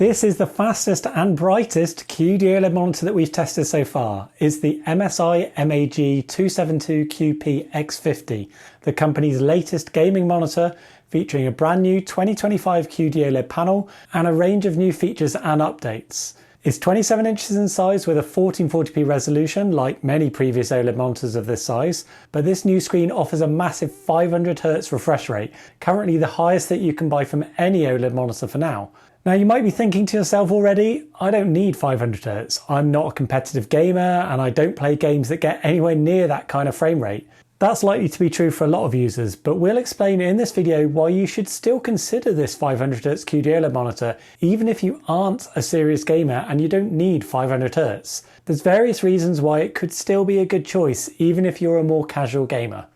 This is the fastest and brightest QD-OLED monitor that we've tested so far. It's the MSI MAG 272QP X50, the company's latest gaming monitor, featuring a brand new 2025 QD-OLED panel and a range of new features and updates. It's 27 inches in size with a 1440p resolution like many previous OLED monitors of this size, but this new screen offers a massive 500Hz refresh rate, currently the highest that you can buy from any OLED monitor for now. Now you might be thinking to yourself already, I don't need 500Hz, I'm not a competitive gamer and I don't play games that get anywhere near that kind of frame rate. That's likely to be true for a lot of users, but we'll explain in this video why you should still consider this 500Hz QD-OLED monitor even if you aren't a serious gamer and you don't need 500Hz. There's various reasons why it could still be a good choice even if you're a more casual gamer.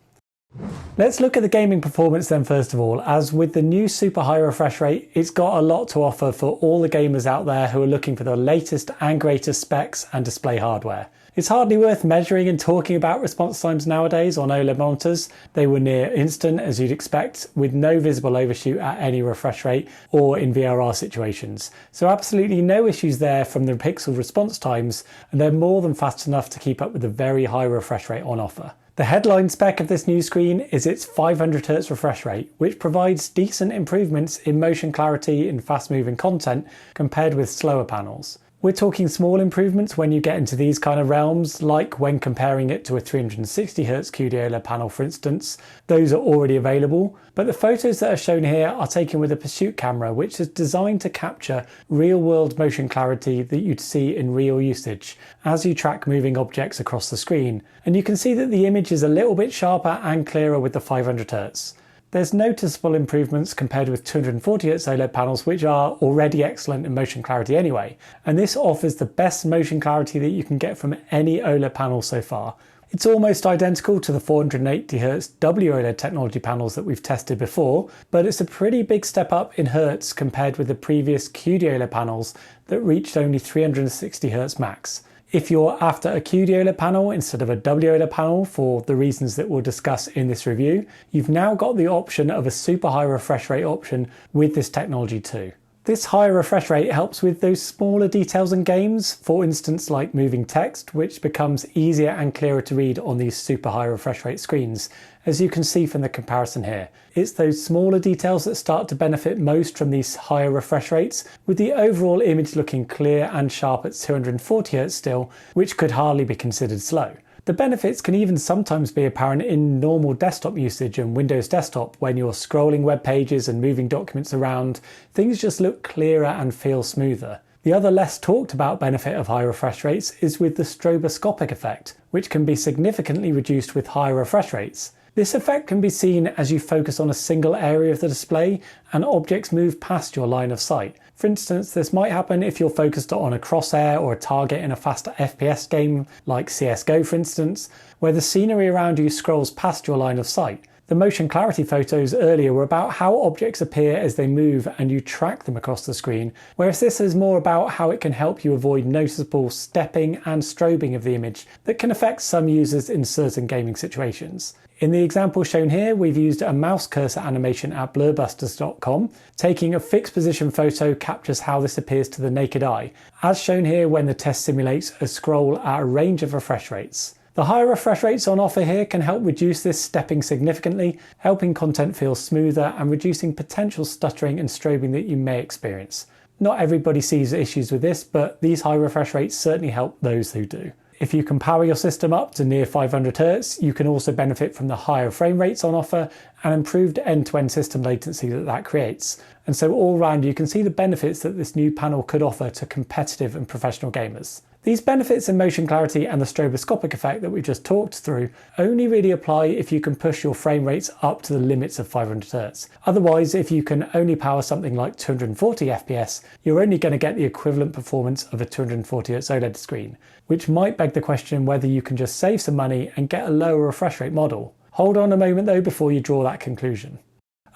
Let's look at the gaming performance then first of all, as with the new super high refresh rate, it's got a lot to offer for all the gamers out there who are looking for the latest and greatest specs and display hardware. It's hardly worth measuring and talking about response times nowadays on OLED monitors. They were near instant as you'd expect, with no visible overshoot at any refresh rate or in VRR situations. So absolutely no issues there from the pixel response times, and they're more than fast enough to keep up with the very high refresh rate on offer. The headline spec of this new screen is its 500Hz refresh rate, which provides decent improvements in motion clarity in fast-moving content compared with slower panels. We're talking small improvements when you get into these kind of realms, like when comparing it to a 360Hz QD-OLED panel for instance. Those are already available, but the photos that are shown here are taken with a pursuit camera, which is designed to capture real-world motion clarity that you'd see in real usage as you track moving objects across the screen. And you can see that the image is a little bit sharper and clearer with the 500Hz. There's noticeable improvements compared with 240Hz OLED panels, which are already excellent in motion clarity anyway, and this offers the best motion clarity that you can get from any OLED panel so far. It's almost identical to the 480Hz WOLED technology panels that we've tested before, but it's a pretty big step up in Hertz compared with the previous QD-OLED panels that reached only 360Hz max. If you're after a QD-OLED panel instead of a WOLED panel for the reasons that we'll discuss in this review, you've now got the option of a super high refresh rate option with this technology too. This higher refresh rate helps with those smaller details in games, for instance like moving text, which becomes easier and clearer to read on these super high refresh rate screens, as you can see from the comparison here. It's those smaller details that start to benefit most from these higher refresh rates, with the overall image looking clear and sharp at 240Hz still, which could hardly be considered slow. The benefits can even sometimes be apparent in normal desktop usage and Windows Desktop when you're scrolling web pages and moving documents around. Things just look clearer and feel smoother. The other less talked about benefit of high refresh rates is with the stroboscopic effect, which can be significantly reduced with higher refresh rates. This effect can be seen as you focus on a single area of the display and objects move past your line of sight. For instance, this might happen if you're focused on a crosshair or a target in a faster FPS game like CSGO for instance, where the scenery around you scrolls past your line of sight. The motion clarity photos earlier were about how objects appear as they move and you track them across the screen, whereas this is more about how it can help you avoid noticeable stepping and strobing of the image that can affect some users in certain gaming situations. In the example shown here, we've used a mouse cursor animation at blurbusters.com. Taking a fixed position photo captures how this appears to the naked eye, as shown here when the test simulates a scroll at a range of refresh rates. The higher refresh rates on offer here can help reduce this stepping significantly, helping content feel smoother and reducing potential stuttering and strobing that you may experience. Not everybody sees issues with this, but these high refresh rates certainly help those who do. If you can power your system up to near 500Hz, you can also benefit from the higher frame rates on offer and improved end-to-end system latency that creates. And so all round you can see the benefits that this new panel could offer to competitive and professional gamers. These benefits in motion clarity and the stroboscopic effect that we just talked through only really apply if you can push your frame rates up to the limits of 500Hz. Otherwise, if you can only power something like 240 FPS, you're only going to get the equivalent performance of a 240Hz OLED screen, which might beg the question whether you can just save some money and get a lower refresh rate model. Hold on a moment though before you draw that conclusion.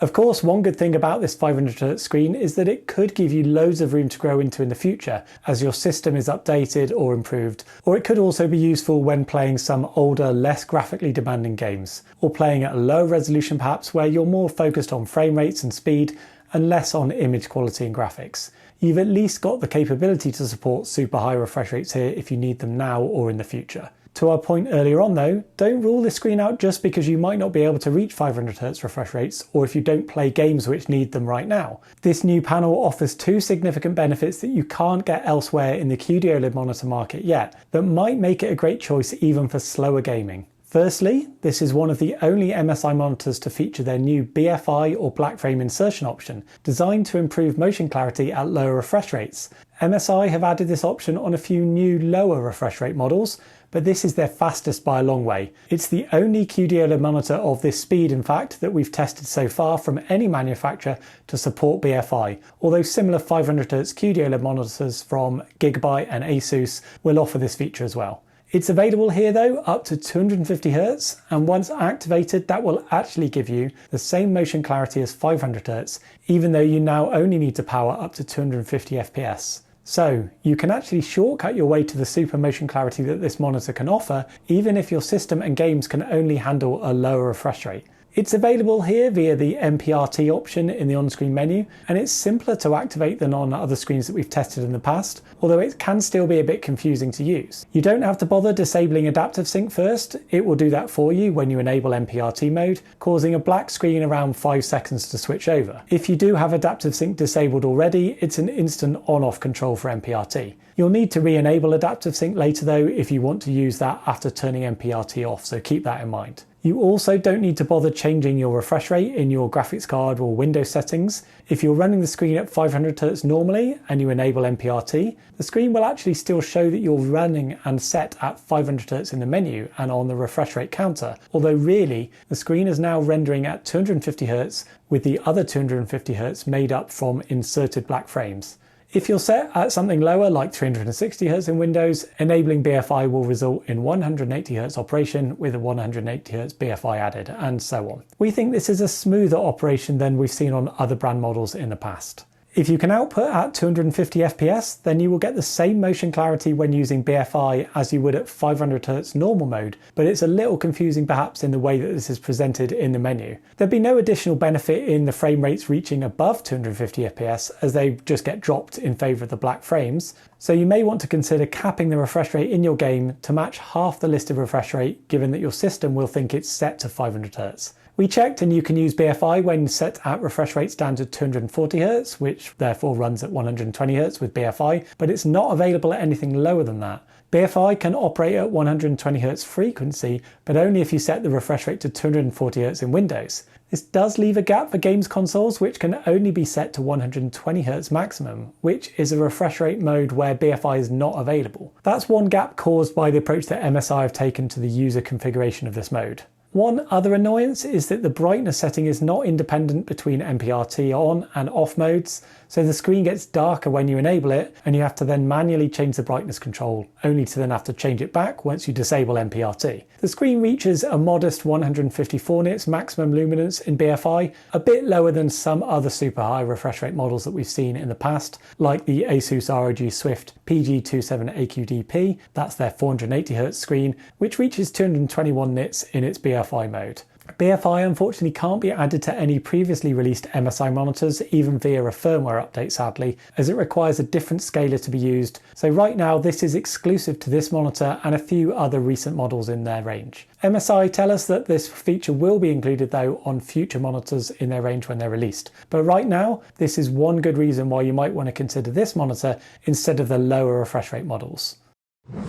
Of course, one good thing about this 500Hz screen is that it could give you loads of room to grow into in the future as your system is updated or improved, or it could also be useful when playing some older, less graphically demanding games, or playing at a lower resolution perhaps where you're more focused on frame rates and speed and less on image quality and graphics. you've at least got the capability to support super high refresh rates here if you need them now or in the future. To our point earlier on though, don't rule this screen out just because you might not be able to reach 500Hz refresh rates or if you don't play games which need them right now. This new panel offers two significant benefits that you can't get elsewhere in the QD-OLED monitor market yet that might make it a great choice even for slower gaming. Firstly, this is one of the only MSI monitors to feature their new BFI or black frame insertion option, designed to improve motion clarity at lower refresh rates. MSI have added this option on a few new lower refresh rate models, but this is their fastest by a long way. It's the only QD-OLED monitor of this speed, in fact, that we've tested so far from any manufacturer to support BFI, although similar 500Hz QD-OLED monitors from Gigabyte and Asus will offer this feature as well. It's available here though up to 250Hz, and once activated that will actually give you the same motion clarity as 500Hz, even though you now only need to power up to 250 FPS. So you can actually shortcut your way to the super motion clarity that this monitor can offer, even if your system and games can only handle a lower refresh rate. It's available here via the MPRT option in the on-screen menu, and it's simpler to activate than on other screens that we've tested in the past, although it can still be a bit confusing to use. You don't have to bother disabling adaptive sync first, it will do that for you when you enable MPRT mode, causing a black screen around 5 seconds to switch over. If you do have adaptive sync disabled already, it's an instant on-off control for MPRT. You'll need to re-enable adaptive sync later though if you want to use that after turning MPRT off, so keep that in mind. You also don't need to bother changing your refresh rate in your graphics card or Windows settings. If you're running the screen at 500Hz normally and you enable MPRT, the screen will actually still show that you're running and set at 500Hz in the menu and on the refresh rate counter, although really the screen is now rendering at 250Hz with the other 250Hz made up from inserted black frames. If you're set at something lower like 360Hz in Windows, enabling BFI will result in 180Hz operation with a 180Hz BFI added, and so on. We think this is a smoother operation than we've seen on other brand models in the past. If you can output at 250 FPS, then you will get the same motion clarity when using BFI as you would at 500Hz normal mode, but it's a little confusing perhaps in the way that this is presented in the menu. There'd be no additional benefit in the frame rates reaching above 250 FPS as they just get dropped in favour of the black frames, so you may want to consider capping the refresh rate in your game to match half the listed refresh rate, given that your system will think it's set to 500Hz. We checked and you can use BFI when set at refresh rates down to 240Hz, which therefore runs at 120Hz with BFI, but it's not available at anything lower than that. BFI can operate at 120Hz frequency, but only if you set the refresh rate to 240Hz in Windows. This does leave a gap for games consoles which can only be set to 120Hz maximum, which is a refresh rate mode where BFI is not available. That's one gap caused by the approach that MSI have taken to the user configuration of this mode. One other annoyance is that the brightness setting is not independent between MPRT on and off modes, so the screen gets darker when you enable it and you have to then manually change the brightness control, only to then have to change it back once you disable MPRT. The screen reaches a modest 154 nits maximum luminance in BFI, a bit lower than some other super high refresh rate models that we've seen in the past, like the Asus ROG Swift PG27AQDP, that's their 480Hz screen, which reaches 221 nits in its BFI mode. BFI unfortunately can't be added to any previously released MSI monitors, even via a firmware update sadly, as it requires a different scaler to be used, so right now this is exclusive to this monitor and a few other recent models in their range. MSI tell us that this feature will be included though on future monitors in their range when they're released, but right now this is one good reason why you might want to consider this monitor instead of the lower refresh rate models.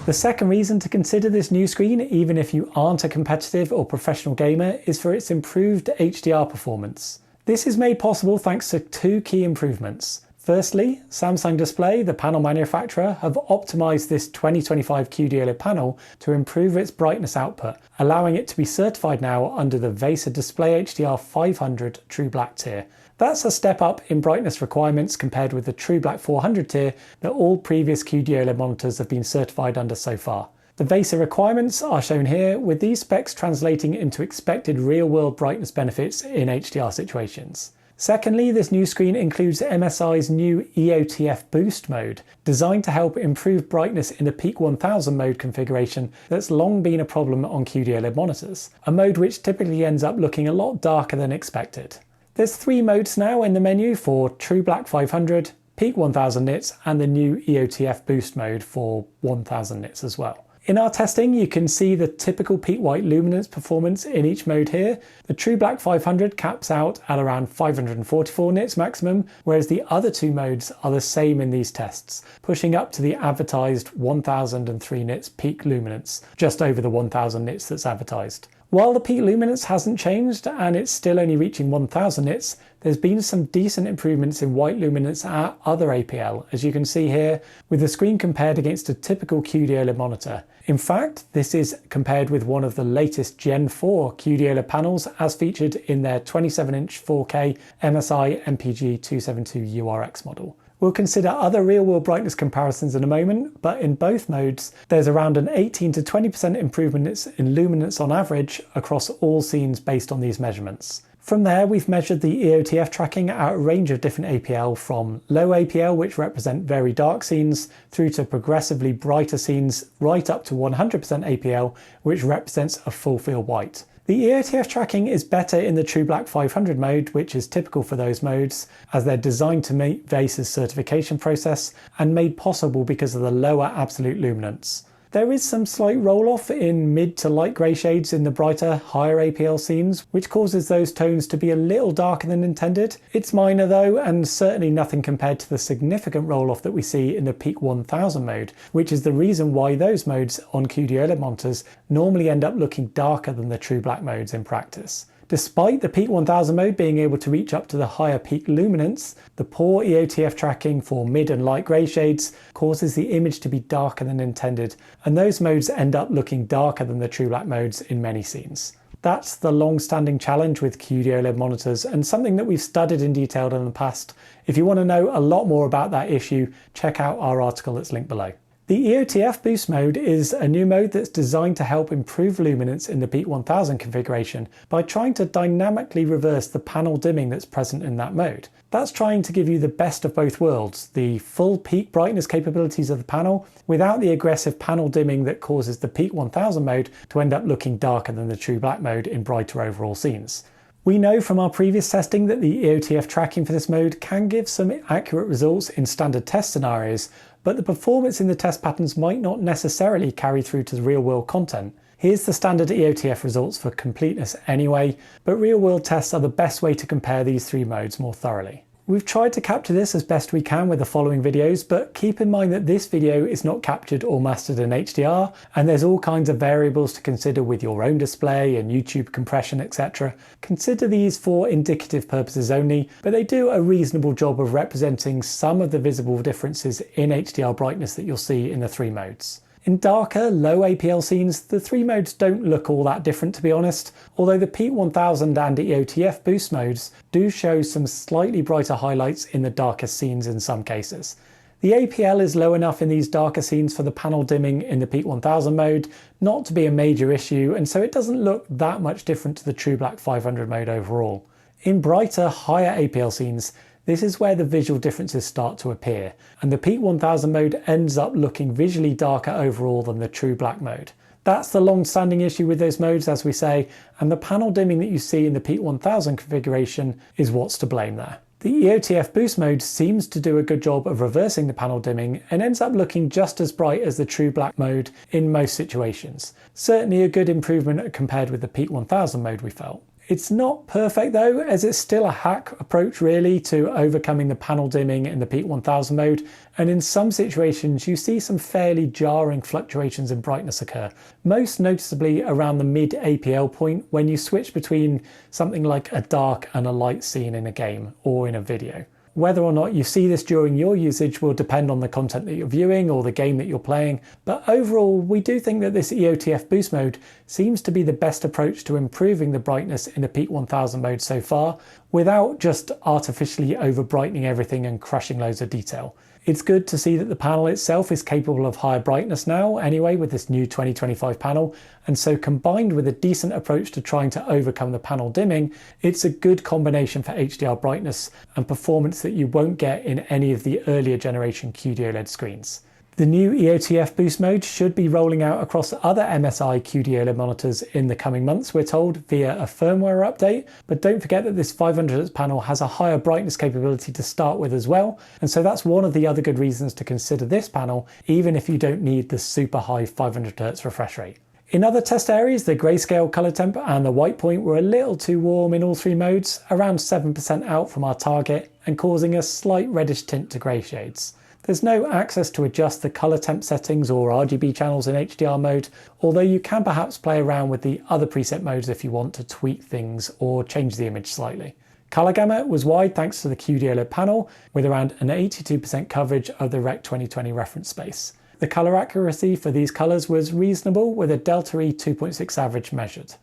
The second reason to consider this new screen, even if you aren't a competitive or professional gamer, is for its improved HDR performance. This is made possible thanks to two key improvements. Firstly, Samsung Display, the panel manufacturer, have optimized this 2025 QD-OLED panel to improve its brightness output, allowing it to be certified now under the VESA Display HDR 500 True Black tier. That's a step up in brightness requirements compared with the True Black 400 tier that all previous QD-OLED monitors have been certified under so far. The VESA requirements are shown here, with these specs translating into expected real-world brightness benefits in HDR situations. Secondly, this new screen includes MSI's new EOTF Boost mode, designed to help improve brightness in the Peak 1000 mode configuration that's long been a problem on QD-OLED monitors, a mode which typically ends up looking a lot darker than expected. There's 3 modes now in the menu for True Black 500, peak 1000 nits, and the new EOTF Boost mode for 1000 nits as well. In our testing, you can see the typical peak white luminance performance in each mode here. The True Black 500 caps out at around 544 nits maximum, whereas the other two modes are the same in these tests, pushing up to the advertised 1003 nits peak luminance, just over the 1000 nits that's advertised. While the peak luminance hasn't changed and it's still only reaching 1000 nits, there's been some decent improvements in white luminance at other APL, as you can see here, with the screen compared against a typical QD-OLED monitor. In fact, this is compared with one of the latest Gen 4 QD-OLED panels as featured in their 27-inch 4K MSI MPG 272 URX model. We'll consider other real-world brightness comparisons in a moment, but in both modes, there's around an 18 to 20% improvement in luminance on average across all scenes based on these measurements. From there, we've measured the EOTF tracking at a range of different APL, from low APL, which represent very dark scenes, through to progressively brighter scenes, right up to 100% APL, which represents a full field white. The EOTF tracking is better in the True Black 500 mode, which is typical for those modes, as they're designed to meet VASE's certification process and made possible because of the lower absolute luminance. There is some slight roll-off in mid to light grey shades in the brighter, higher APL scenes, which causes those tones to be a little darker than intended. It's minor though, and certainly nothing compared to the significant roll-off that we see in the peak 1000 mode, which is the reason why those modes on QD-OLED monitors normally end up looking darker than the True Black modes in practice. Despite the peak 1000 mode being able to reach up to the higher peak luminance, the poor EOTF tracking for mid and light grey shades causes the image to be darker than intended, and those modes end up looking darker than the True Black modes in many scenes. That's the long-standing challenge with QD-OLED monitors, and something that we've studied in detail in the past. If you want to know a lot more about that issue, check out our article that's linked below. The EOTF Boost mode is a new mode that's designed to help improve luminance in the peak 1000 configuration by trying to dynamically reverse the panel dimming that's present in that mode. That's trying to give you the best of both worlds, the full peak brightness capabilities of the panel without the aggressive panel dimming that causes the peak 1000 mode to end up looking darker than the True Black mode in brighter overall scenes. We know from our previous testing that the EOTF tracking for this mode can give some accurate results in standard test scenarios, but the performance in the test patterns might not necessarily carry through to the real-world content. Here's the standard EOTF results for completeness anyway, but real-world tests are the best way to compare these three modes more thoroughly. We've tried to capture this as best we can with the following videos, but keep in mind that this video is not captured or mastered in HDR, and there's all kinds of variables to consider with your own display and YouTube compression, etc. Consider these for indicative purposes only, but they do a reasonable job of representing some of the visible differences in HDR brightness that you'll see in the three modes. In darker, low APL scenes, the three modes don't look all that different, to be honest, although the peak 1000 and EOTF Boost modes do show some slightly brighter highlights in the darkest scenes in some cases. The APL is low enough in these darker scenes for the panel dimming in the peak 1000 mode not to be a major issue, and so it doesn't look that much different to the True Black 500 mode overall. In brighter, higher APL scenes, this is where the visual differences start to appear, and the peak 1000 mode ends up looking visually darker overall than the True Black mode. That's the long-standing issue with those modes, as we say, and the panel dimming that you see in the peak 1000 configuration is what's to blame there. The EOTF Boost mode seems to do a good job of reversing the panel dimming and ends up looking just as bright as the True Black mode in most situations. Certainly a good improvement compared with the peak 1000 mode, we felt. It's not perfect though, as it's still a hack approach really to overcoming the panel dimming in the peak 1000 mode, and in some situations you see some fairly jarring fluctuations in brightness occur, most noticeably around the mid APL point when you switch between something like a dark and a light scene in a game or in a video. Whether or not you see this during your usage will depend on the content that you're viewing or the game that you're playing, but overall we do think that this EOTF Boost mode seems to be the best approach to improving the brightness in the peak 1000 mode so far, without just artificially over brightening everything and crushing loads of detail. It's good to see that the panel itself is capable of higher brightness now anyway with this new 2025 panel, and so combined with a decent approach to trying to overcome the panel dimming, it's a good combination for HDR brightness and performance that you won't get in any of the earlier generation QD-OLED screens. The new EOTF Boost mode should be rolling out across other MSI QD-OLED monitors in the coming months, we're told, via a firmware update, but don't forget that this 500Hz panel has a higher brightness capability to start with as well, and so that's one of the other good reasons to consider this panel, even if you don't need the super high 500Hz refresh rate. In other test areas, the grayscale color temp and the white point were a little too warm in all three modes, around 7% out from our target, and causing a slight reddish tint to grey shades. There's no access to adjust the color temp settings or RGB channels in HDR mode, although you can perhaps play around with the other preset modes if you want to tweak things or change the image slightly. Color gamut was wide thanks to the QD-OLED panel, with around an 82% coverage of the Rec 2020 reference space. The color accuracy for these colors was reasonable, with a Delta E 2.6 average measured.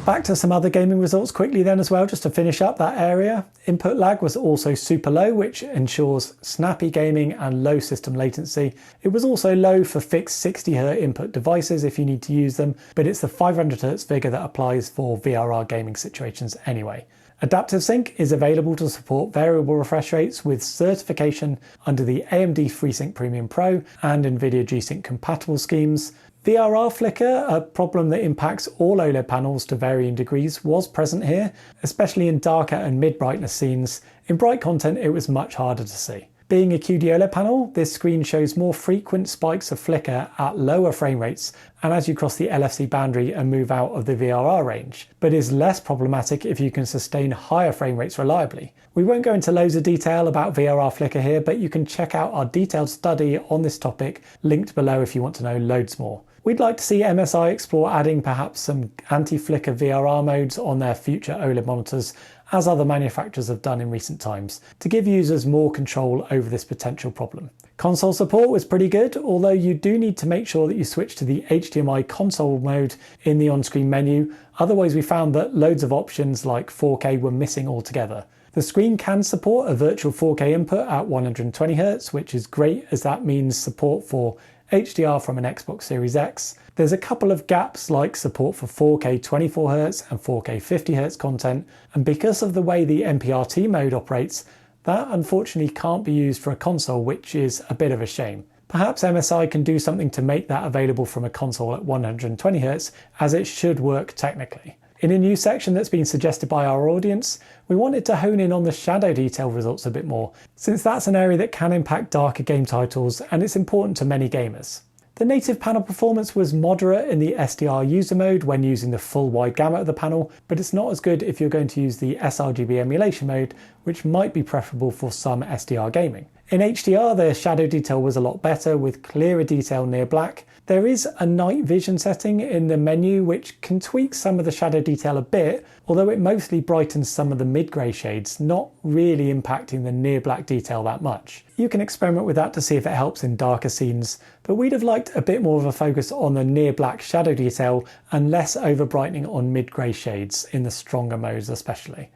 Back to some other gaming results quickly then as well, just to finish up that area. Input lag was also super low, which ensures snappy gaming and low system latency. It was also low for fixed 60Hz input devices if you need to use them, but it's the 500Hz figure that applies for VRR gaming situations anyway. Adaptive Sync is available to support variable refresh rates with certification under the AMD FreeSync Premium Pro and NVIDIA G-Sync compatible schemes. VRR flicker, a problem that impacts all OLED panels to varying degrees, was present here, especially in darker and mid-brightness scenes. In bright content, it was much harder to see. Being a QD-OLED panel, this screen shows more frequent spikes of flicker at lower frame rates and as you cross the LFC boundary and move out of the VRR range, but is less problematic if you can sustain higher frame rates reliably. We won't go into loads of detail about VRR flicker here, but you can check out our detailed study on this topic, linked below if you want to know loads more. We'd like to see MSI explore adding perhaps some anti-flicker VRR modes on their future OLED monitors, as other manufacturers have done in recent times, to give users more control over this potential problem. Console support was pretty good, although you do need to make sure that you switch to the HDMI console mode in the on-screen menu, otherwise we found that loads of options like 4K were missing altogether. The screen can support a virtual 4K input at 120Hz, which is great as that means support for HDR from an Xbox Series X. There's a couple of gaps like support for 4K 24Hz and 4K 50Hz content, and because of the way the MPRT mode operates, that unfortunately can't be used for a console, which is a bit of a shame. Perhaps MSI can do something to make that available from a console at 120Hz, as it should work technically. In a new section that's been suggested by our audience, we wanted to hone in on the shadow detail results a bit more, since that's an area that can impact darker game titles and it's important to many gamers. The native panel performance was moderate in the SDR user mode when using the full wide gamut of the panel, but it's not as good if you're going to use the sRGB emulation mode, which might be preferable for some SDR gaming. In HDR, the shadow detail was a lot better with clearer detail near black. There is a night vision setting in the menu which can tweak some of the shadow detail a bit, although it mostly brightens some of the mid-grey shades, not really impacting the near black detail that much. You can experiment with that to see if it helps in darker scenes, but we'd have liked a bit more of a focus on the near black shadow detail and less over brightening on mid-grey shades in the stronger modes especially.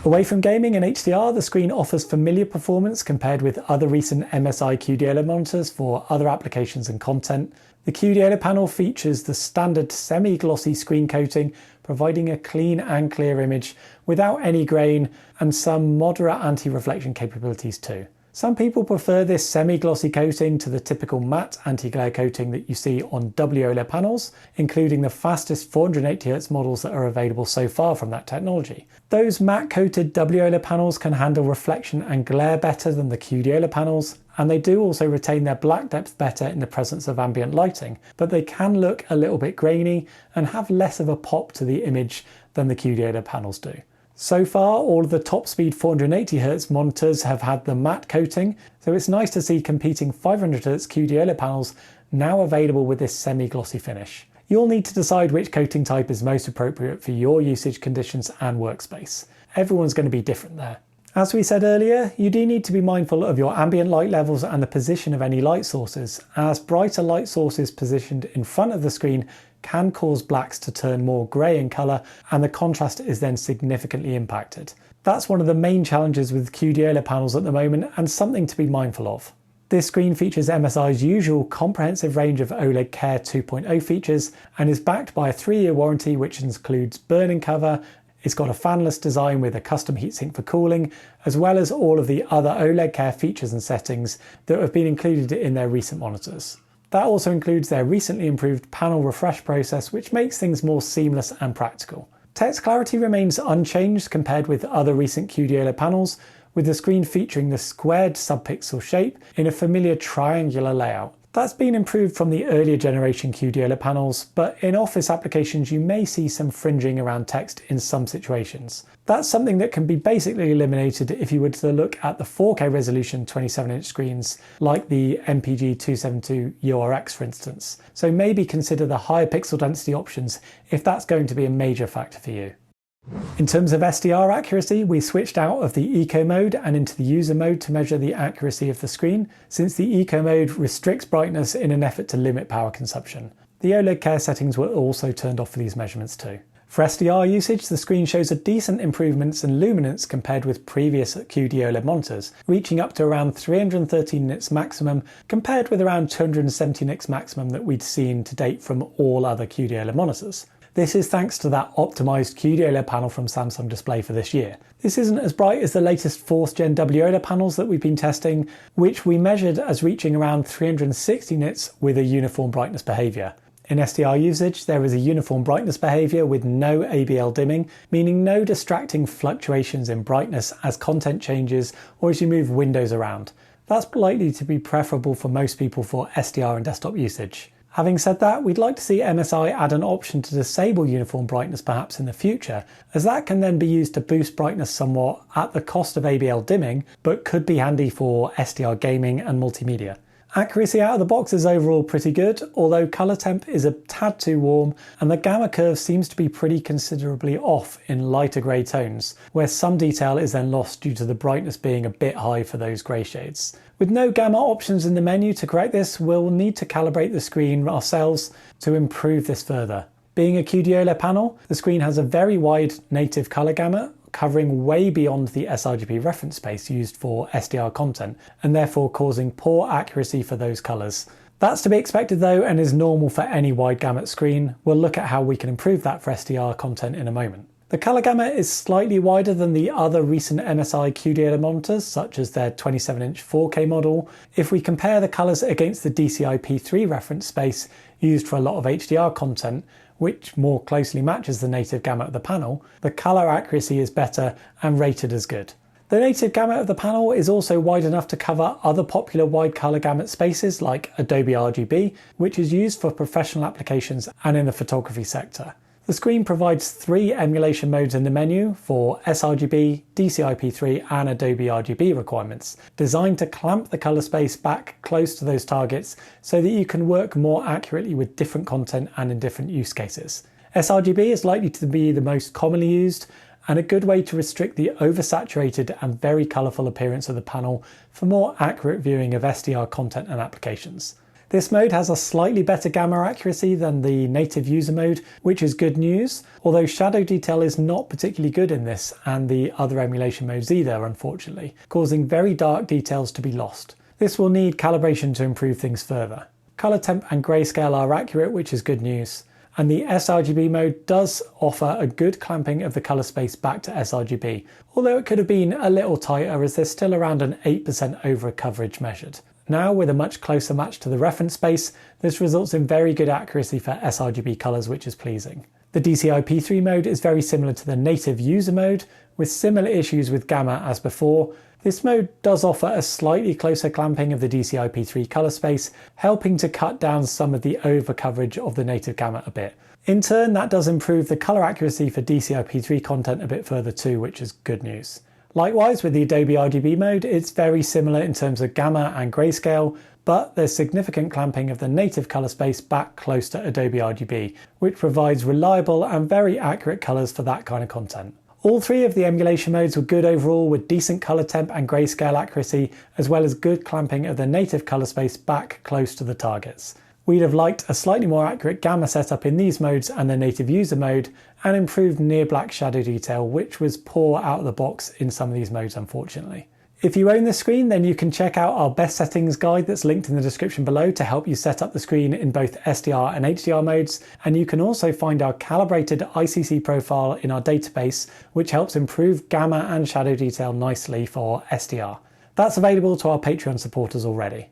Away from gaming and HDR, the screen offers familiar performance compared with other recent MSI QD-OLED monitors for other applications and content. The QD-OLED panel features the standard semi-glossy screen coating, providing a clean and clear image without any grain and some moderate anti-reflection capabilities too. Some people prefer this semi-glossy coating to the typical matte anti-glare coating that you see on WOLED panels, including the fastest 480Hz models that are available so far from that technology. Those matte-coated WOLED panels can handle reflection and glare better than the QD-OLED panels, and they do also retain their black depth better in the presence of ambient lighting, but they can look a little bit grainy and have less of a pop to the image than the QD-OLED panels do. So far, all of the top speed 480Hz monitors have had the matte coating, so it's nice to see competing 500Hz QD-OLED panels now available with this semi-glossy finish. You'll need to decide which coating type is most appropriate for your usage conditions and workspace. Everyone's going to be different there. As we said earlier, you do need to be mindful of your ambient light levels and the position of any light sources, as brighter light sources positioned in front of the screen can cause blacks to turn more grey in colour, and the contrast is then significantly impacted. That's one of the main challenges with QD-OLED panels at the moment, and something to be mindful of. This screen features MSI's usual comprehensive range of OLED Care 2.0 features and is backed by a 3-year warranty which includes burn-in cover, It's got a fanless design with a custom heatsink for cooling, as well as all of the other OLED Care features and settings that have been included in their recent monitors. That also includes their recently improved panel refresh process, which makes things more seamless and practical. Text clarity remains unchanged compared with other recent QD-OLED panels, with the screen featuring the squared subpixel shape in a familiar triangular layout. That's been improved from the earlier generation QD-OLED panels, but in office applications you may see some fringing around text in some situations. That's something that can be basically eliminated if you were to look at the 4K resolution 27-inch screens like the MPG 272 URX for instance. So maybe consider the higher pixel density options if that's going to be a major factor for you. In terms of SDR accuracy, we switched out of the Eco mode and into the user mode to measure the accuracy of the screen, since the Eco mode restricts brightness in an effort to limit power consumption. The OLED Care settings were also turned off for these measurements too. For SDR usage, the screen shows a decent improvements in luminance compared with previous QD-OLED monitors, reaching up to around 313 nits maximum compared with around 270 nits maximum that we'd seen to date from all other QD-OLED monitors. This is thanks to that optimised QD-OLED panel from Samsung Display for this year. This isn't as bright as the latest 4th Gen WOLED panels that we've been testing, which we measured as reaching around 360 nits with a uniform brightness behaviour. In SDR usage, there is a uniform brightness behaviour with no ABL dimming, meaning no distracting fluctuations in brightness as content changes or as you move windows around. That's likely to be preferable for most people for SDR and desktop usage. Having said that, we'd like to see MSI add an option to disable uniform brightness perhaps in the future, as that can then be used to boost brightness somewhat at the cost of ABL dimming, but could be handy for SDR gaming and multimedia. Accuracy out of the box is overall pretty good, although colour temp is a tad too warm and the gamma curve seems to be pretty considerably off in lighter grey tones, where some detail is then lost due to the brightness being a bit high for those grey shades. With no gamma options in the menu to correct this, we'll need to calibrate the screen ourselves to improve this further. Being a QD-OLED panel, the screen has a very wide native colour gamut, covering way beyond the sRGB reference space used for SDR content, and therefore causing poor accuracy for those colours. That's to be expected though, and is normal for any wide gamut screen. We'll look at how we can improve that for SDR content in a moment. The colour gamut is slightly wider than the other recent MSI QD-OLED monitors, such as their 27-inch 4K model. If we compare the colours against the DCI-P3 reference space used for a lot of HDR content, which more closely matches the native gamut of the panel, the colour accuracy is better and rated as good. The native gamut of the panel is also wide enough to cover other popular wide colour gamut spaces like Adobe RGB, which is used for professional applications and in the photography sector. The screen provides 3 emulation modes in the menu for sRGB, DCI-P3 and Adobe RGB requirements, designed to clamp the colour space back close to those targets so that you can work more accurately with different content and in different use cases. sRGB is likely to be the most commonly used and a good way to restrict the oversaturated and very colourful appearance of the panel for more accurate viewing of SDR content and applications. This mode has a slightly better gamma accuracy than the native user mode, which is good news, although shadow detail is not particularly good in this and the other emulation modes either, unfortunately, causing very dark details to be lost. This will need calibration to improve things further. Colour temp and grayscale are accurate, which is good news, and the sRGB mode does offer a good clamping of the colour space back to sRGB, although it could have been a little tighter as there's still around an 8% over coverage measured. Now, with a much closer match to the reference space, this results in very good accuracy for sRGB colours, which is pleasing. The DCI-P3 mode is very similar to the native user mode, with similar issues with gamma as before. This mode does offer a slightly closer clamping of the DCI-P3 colour space, helping to cut down some of the over coverage of the native gamma a bit. In turn, that does improve the colour accuracy for DCI-P3 content a bit further too, which is good news. Likewise, with the Adobe RGB mode, it's very similar in terms of gamma and grayscale, but there's significant clamping of the native colour space back close to Adobe RGB, which provides reliable and very accurate colours for that kind of content. All 3 of the emulation modes were good overall, with decent colour temp and grayscale accuracy, as well as good clamping of the native colour space back close to the targets. We'd have liked a slightly more accurate gamma setup in these modes and the native user mode, and improved near black shadow detail, which was poor out of the box in some of these modes unfortunately. If you own this screen, then you can check out our best settings guide that's linked in the description below to help you set up the screen in both SDR and HDR modes. And you can also find our calibrated ICC profile in our database, which helps improve gamma and shadow detail nicely for SDR. That's available to our Patreon supporters already.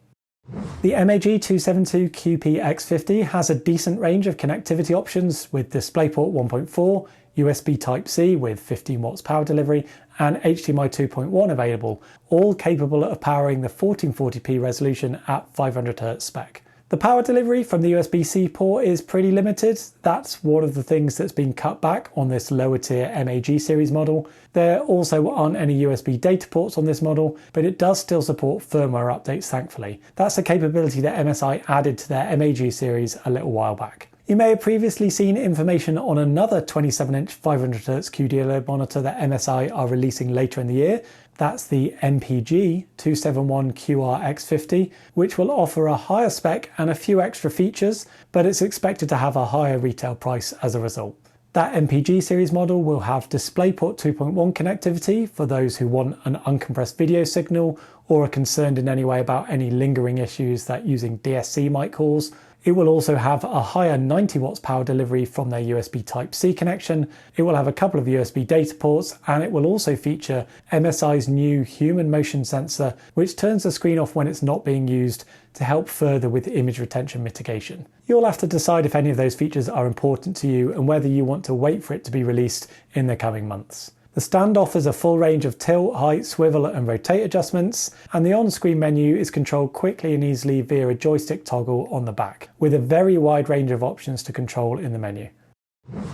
The MAG 272 QP X50 has a decent range of connectivity options with DisplayPort 1.4, USB Type-C with 15 watts power delivery, and HDMI 2.1 available, all capable of powering the 1440p resolution at 500Hz spec. The power delivery from the USB-C port is pretty limited. That's one of the things that's been cut back on this lower tier MAG series model. There also aren't any USB data ports on this model, but it does still support firmware updates thankfully. That's a capability that MSI added to their MAG series a little while back. You may have previously seen information on another 27-inch 500Hz QD-OLED monitor that MSI are releasing later in the year. That's the MPG 271QR X50, which will offer a higher spec and a few extra features, but it's expected to have a higher retail price as a result. That MPG series model will have DisplayPort 2.1 connectivity for those who want an uncompressed video signal or are concerned in any way about any lingering issues that using DSC might cause. It will also have a higher 90 watts power delivery from their USB Type-C connection. It will have a couple of USB data ports, and it will also feature MSI's new human motion sensor, which turns the screen off when it's not being used to help further with image retention mitigation. You'll have to decide if any of those features are important to you and whether you want to wait for it to be released in the coming months. The stand offers a full range of tilt, height, swivel and rotate adjustments, and the on-screen menu is controlled quickly and easily via a joystick toggle on the back, with a very wide range of options to control in the menu.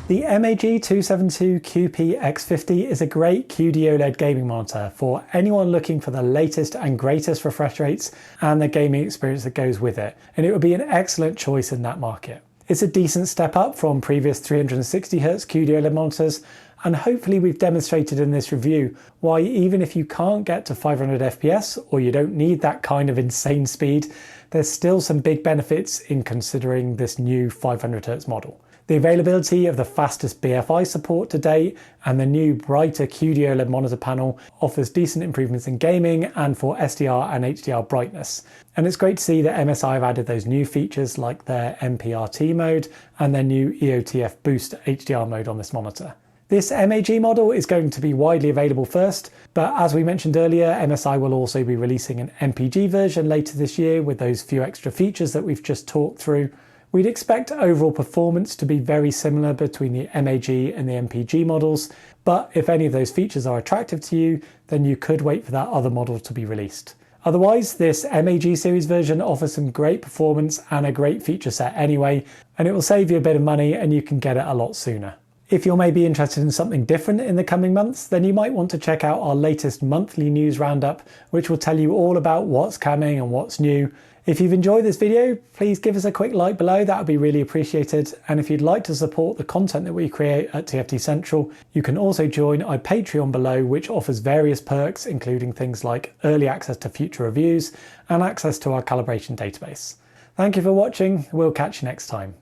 The MAG 272 QP X50 is a great QD-OLED gaming monitor for anyone looking for the latest and greatest refresh rates and the gaming experience that goes with it, and it would be an excellent choice in that market. It's a decent step up from previous 360Hz QD-OLED monitors, and hopefully we've demonstrated in this review why even if you can't get to 500 FPS or you don't need that kind of insane speed, there's still some big benefits in considering this new 500Hz model. The availability of the fastest BFI support to date and the new brighter QD-OLED monitor panel offers decent improvements in gaming and for SDR and HDR brightness. And it's great to see that MSI have added those new features like their MPRT mode and their new EOTF Boost HDR mode on this monitor. This MAG model is going to be widely available first, but as we mentioned earlier, MSI will also be releasing an MPG version later this year with those few extra features that we've just talked through. We'd expect overall performance to be very similar between the MAG and the MPG models, but if any of those features are attractive to you, then you could wait for that other model to be released. Otherwise, this MAG series version offers some great performance and a great feature set anyway, and it will save you a bit of money and you can get it a lot sooner. If you're maybe interested in something different in the coming months, then you might want to check out our latest monthly news roundup, which will tell you all about what's coming and what's new. If you've enjoyed this video, please give us a quick like below, that would be really appreciated. And if you'd like to support the content that we create at TFT Central, you can also join our Patreon below, which offers various perks, including things like early access to future reviews and access to our calibration database. Thank you for watching, we'll catch you next time.